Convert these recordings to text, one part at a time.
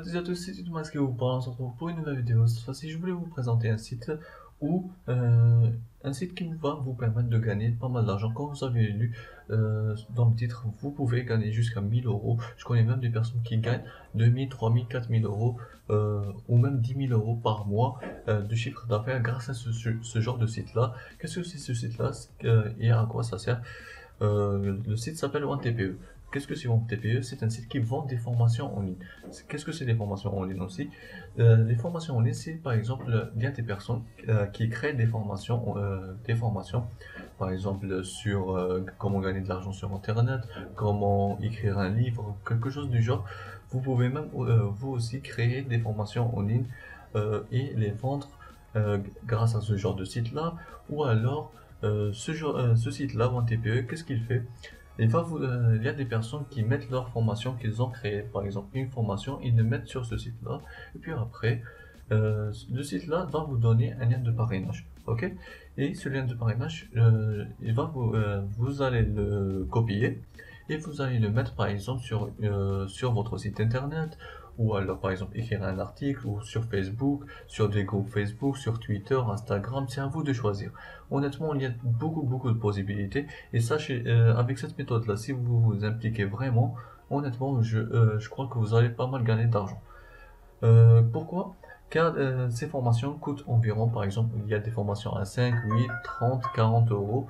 toutes et à tous, c'est Thomas qui vous parle. On se retrouve pour une nouvelle vidéo. Cette fois-ci, je voulais vous présenter un site où un site qui va vous permettre de gagner pas mal d'argent. Comme vous avez lu dans le titre, vous pouvez gagner jusqu'à 1000 euros. Je connais même des personnes qui gagnent 2000, 3000, 4000 euros ou même 10 000 euros par mois de chiffre d'affaires grâce à ce genre de site-là. Qu'est-ce que c'est ce site-là et à quoi ça sert? Le site s'appelle OneTPE. Qu'est-ce que c'est OneTPE? C'est un site qui vend des formations en ligne. Qu'est-ce que c'est des formations en ligne aussi? Les formations en ligne, c'est par exemple, il y a des personnes qui créent des formations, par exemple sur comment gagner de l'argent sur Internet, comment écrire un livre, quelque chose du genre. Vous pouvez même vous aussi créer des formations en ligne et les vendre grâce à ce genre de site-là, ou alors ce site-là, OneTPE, qu'est-ce qu'il fait? Il y a des personnes qui mettent leur formation qu'ils ont créée, par exemple une formation, ils le mettent sur ce site-là, et puis après, le site-là va vous donner un lien de parrainage, ok? Et ce lien de parrainage, vous allez le copier et vous allez le mettre par exemple sur votre site internet, ou alors par exemple écrire un article, ou sur Facebook, sur des groupes Facebook, sur Twitter, Instagram, c'est à vous de choisir. Honnêtement, il y a beaucoup de possibilités. Et sachez, avec cette méthode-là, si vous vous impliquez vraiment, honnêtement, je crois que vous allez pas mal gagner d'argent. Pourquoi? Car ces formations coûtent environ, par exemple, il y a des formations à 5, 8, 30, 40 euros.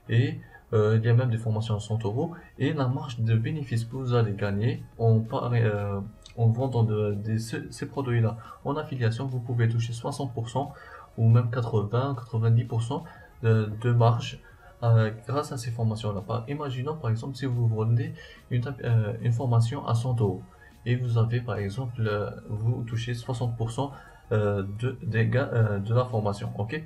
Et il y a même des formations à 100 euros. Et la marge de bénéfice que vous allez gagner en vendant ces produits-là en affiliation, vous pouvez toucher 60% ou même 80, 90% de marge grâce à ces formations-là. Imaginons par exemple si vous vendez une formation à 100 euros et vous avez par exemple, vous touchez 60% des gains de la formation, ok?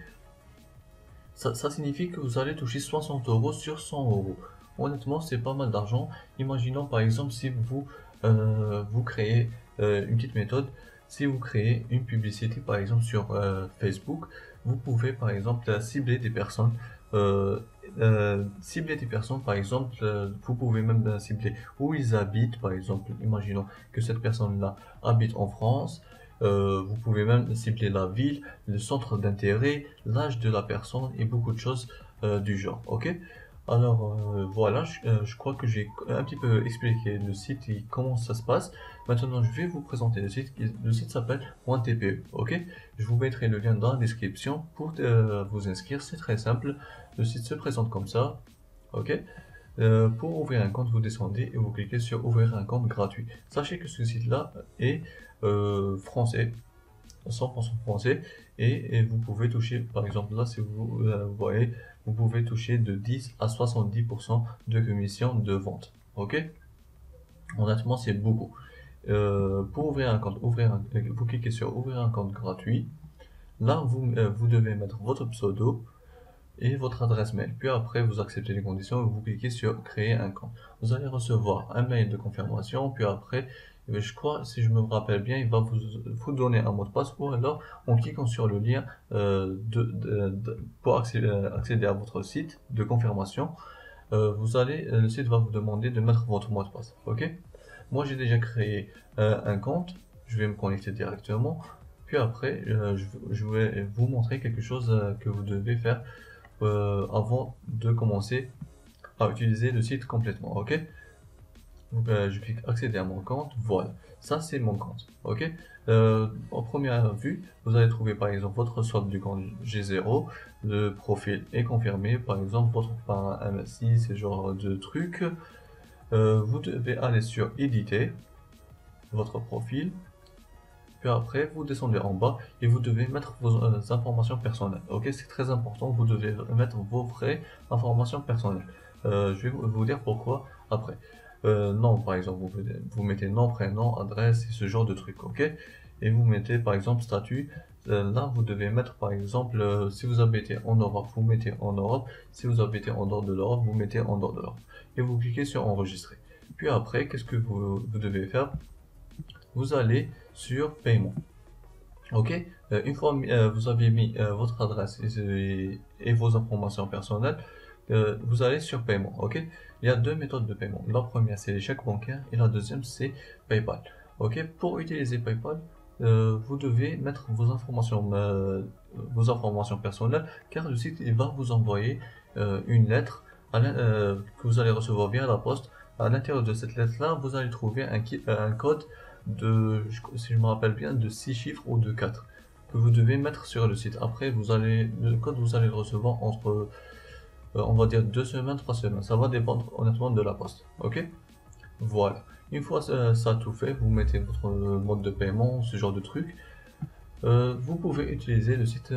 Ça signifie que vous allez toucher 60 euros sur 100 euros. Honnêtement, c'est pas mal d'argent. Imaginons par exemple si vous créez une petite méthode, si vous créez une publicité par exemple sur Facebook, vous pouvez par exemple cibler des personnes. Cibler des personnes par exemple, vous pouvez même cibler où ils habitent par exemple. Imaginons que cette personne-là habite en France. Vous pouvez même cibler la ville, le centre d'intérêt, l'âge de la personne et beaucoup de choses du genre. Ok? Alors voilà, je crois que j'ai un petit peu expliqué le site et comment ça se passe. Maintenant, je vais vous présenter le site. Le site s'appelle OneTPE. Ok? Je vous mettrai le lien dans la description pour vous inscrire. C'est très simple. Le site se présente comme ça. Ok? Pour ouvrir un compte, vous descendez et vous cliquez sur ouvrir un compte gratuit. Sachez que ce site-là est français, 100% français, et vous pouvez toucher, par exemple là, si vous voyez, vous pouvez toucher de 10 à 70% de commission de vente. Ok? Honnêtement, c'est beaucoup. Pour ouvrir un compte, vous cliquez sur ouvrir un compte gratuit. Là, vous devez mettre votre pseudo et votre adresse mail. Puis après, vous acceptez les conditions et vous cliquez sur créer un compte. Vous allez recevoir un mail de confirmation. Puis après, je crois, si je me rappelle bien, il va vous donner un mot de passe, ou alors en cliquant sur le lien pour accéder à votre site de confirmation, le site va vous demander de mettre votre mot de passe. Ok? Moi, j'ai déjà créé un compte. Je vais me connecter directement. Puis après, je vais vous montrer quelque chose que vous devez faire avant de commencer à utiliser le site complètement. Ok? Donc, je clique accéder à mon compte. Voilà, ça c'est mon compte. Ok? En première vue, vous allez trouver par exemple votre solde du compte G0. Le profil est confirmé, par exemple votre parrain MSI, ce genre de trucs. Vous devez aller sur éditer votre profil. Puis après, vous descendez en bas et vous devez mettre vos informations personnelles. Ok, c'est très important, vous devez mettre vos vraies informations personnelles. Je vais vous dire pourquoi après. Non, par exemple, vous mettez nom, prénom, adresse et ce genre de trucs. Ok, et vous mettez par exemple statut. Là, vous devez mettre par exemple, si vous habitez en Europe, vous mettez en Europe. Si vous habitez en dehors de l'Europe, vous mettez en dehors de l'Europe. Et vous cliquez sur enregistrer. Puis après, qu'est-ce que vous devez faire? Vous allez sur paiement. Ok, une fois vous avez mis votre adresse et vos informations personnelles, vous allez sur paiement. Ok, il y a deux méthodes de paiement. La première c'est les chèques bancaires et la deuxième c'est PayPal. Ok, pour utiliser PayPal, vous devez mettre vos informations personnelles, car le site il va vous envoyer une lettre que vous allez recevoir via la poste. À l'intérieur de cette lettre-là, vous allez trouver un code si je me rappelle bien, de 6 chiffres ou de 4 que vous devez mettre sur le site. Après, le code, vous allez le recevoir entre, on va dire, 2 semaines, 3 semaines. Ça va dépendre honnêtement de la poste. Ok? Voilà. Une fois ça tout fait, vous mettez votre mode de paiement, ce genre de truc. Vous pouvez utiliser le site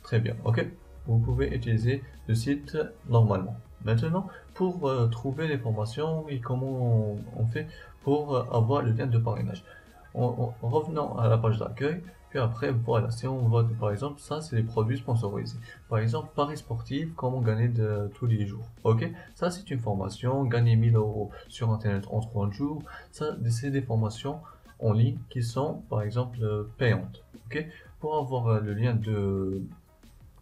très bien. Ok? Vous pouvez utiliser le site normalement. Maintenant, pour trouver les formations et comment on fait pour avoir le lien de parrainage. Revenons à la page d'accueil, puis après, voilà, si on voit par exemple, ça c'est les produits sponsorisés. Par exemple, Paris sportif, comment gagner de tous les jours. Ok, ça c'est une formation, gagner 1000 euros sur internet en 30 jours. Ça, c'est des formations en ligne qui sont par exemple payantes. Ok, pour avoir le lien de,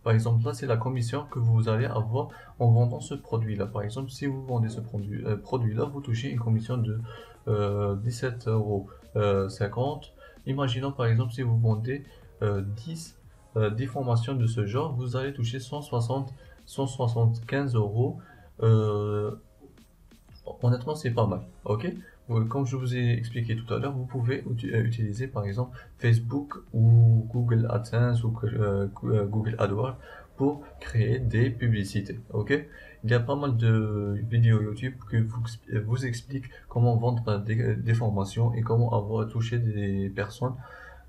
par exemple, là, c'est la commission que vous allez avoir en vendant ce produit-là. Par exemple, si vous vendez ce produit-là, vous touchez une commission de 17,50 €. Imaginons, par exemple, si vous vendez 10 formations de ce genre, vous allez toucher 175 euros. Euh, Honnêtement, c'est pas mal. Ok? Comme je vous ai expliqué tout à l'heure, vous pouvez utiliser par exemple Facebook ou Google AdSense ou Google AdWords pour créer des publicités. Ok? Il y a pas mal de vidéos YouTube qui vous expliquent comment vendre des formations et comment avoir touché des personnes,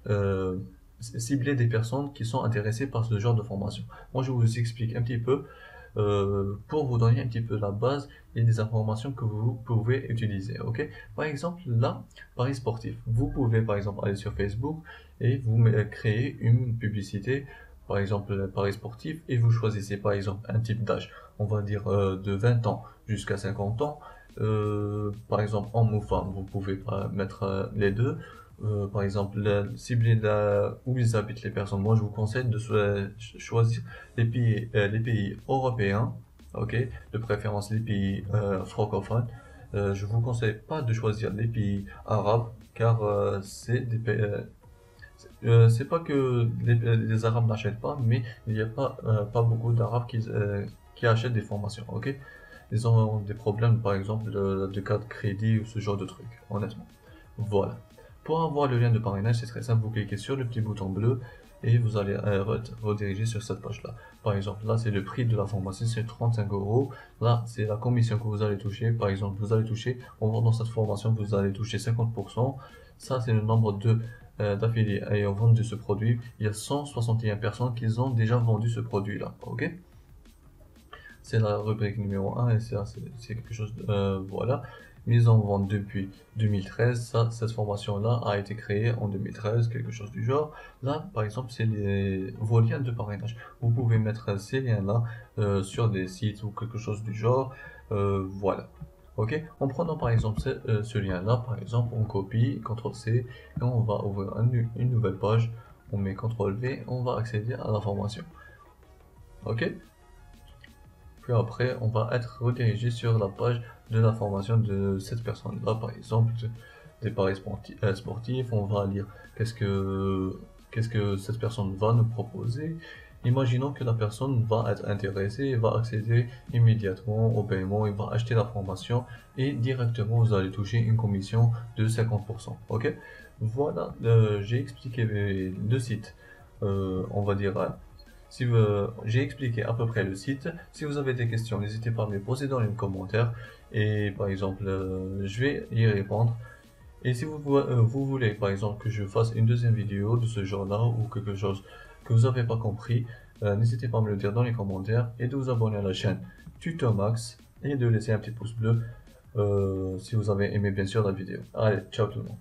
euh, cibler des personnes qui sont intéressées par ce genre de formation. Moi, je vous explique un petit peu pour vous donner un petit peu la base et des informations que vous pouvez utiliser. Ok, par exemple, là, Paris sportif. Vous pouvez par exemple aller sur Facebook et créer une publicité, par exemple Paris sportif, et vous choisissez par exemple un type d'âge, on va dire de 20 ans jusqu'à 50 ans. Par exemple, homme ou femme, vous pouvez mettre les deux. Par exemple, cibler où ils habitent les personnes. Moi, je vous conseille de choisir les pays européens, ok, de préférence les pays francophones. Je vous conseille pas de choisir les pays arabes, car c'est pas que les Arabes n'achètent pas, mais il n'y a pas beaucoup d'Arabes qui achètent des formations, ok? Ils ont des problèmes, par exemple, de carte crédit ou ce genre de trucs, honnêtement. Voilà. Pour avoir le lien de parrainage, c'est très simple. Vous cliquez sur le petit bouton bleu et vous allez rediriger sur cette page-là. Par exemple, là, c'est le prix de la formation, c'est 35 euros. Là, c'est la commission que vous allez toucher. Par exemple, vous allez toucher, en vendant cette formation, vous allez toucher 50%. Ça, c'est le nombre d'affiliés ayant vendu ce produit. Il y a 161 personnes qui ont déjà vendu ce produit-là. Ok? C'est la rubrique numéro 1 et c'est quelque chose de, voilà, mise en vente depuis 2013. Ça, cette formation-là a été créée en 2013, quelque chose du genre. Là, par exemple, c'est vos liens de parrainage. Vous pouvez mettre ces liens-là sur des sites ou quelque chose du genre. Voilà. Ok, en prenant par exemple ce lien-là, par exemple, on copie, CTRL-C, et on va ouvrir une nouvelle page. On met CTRL-V, on va accéder à la formation. Ok, puis après, on va être redirigé sur la page de la formation de cette personne-là, par exemple, des paris sportifs. On va lire qu'est-ce que cette personne va nous proposer. Imaginons que la personne va être intéressée et va accéder immédiatement au paiement, il va acheter la formation et directement vous allez toucher une commission de 50%. Ok? Voilà, j'ai expliqué le site, on va dire. J'ai expliqué à peu près le site. Si vous avez des questions, n'hésitez pas à me les poser dans les commentaires. Et par exemple, je vais y répondre. Et si vous voulez, par exemple, que je fasse une deuxième vidéo de ce genre-là ou quelque chose que vous n'avez pas compris, n'hésitez pas à me le dire dans les commentaires et de vous abonner à la chaîne Tutomax et de laisser un petit pouce bleu si vous avez aimé bien sûr la vidéo. Allez, ciao tout le monde.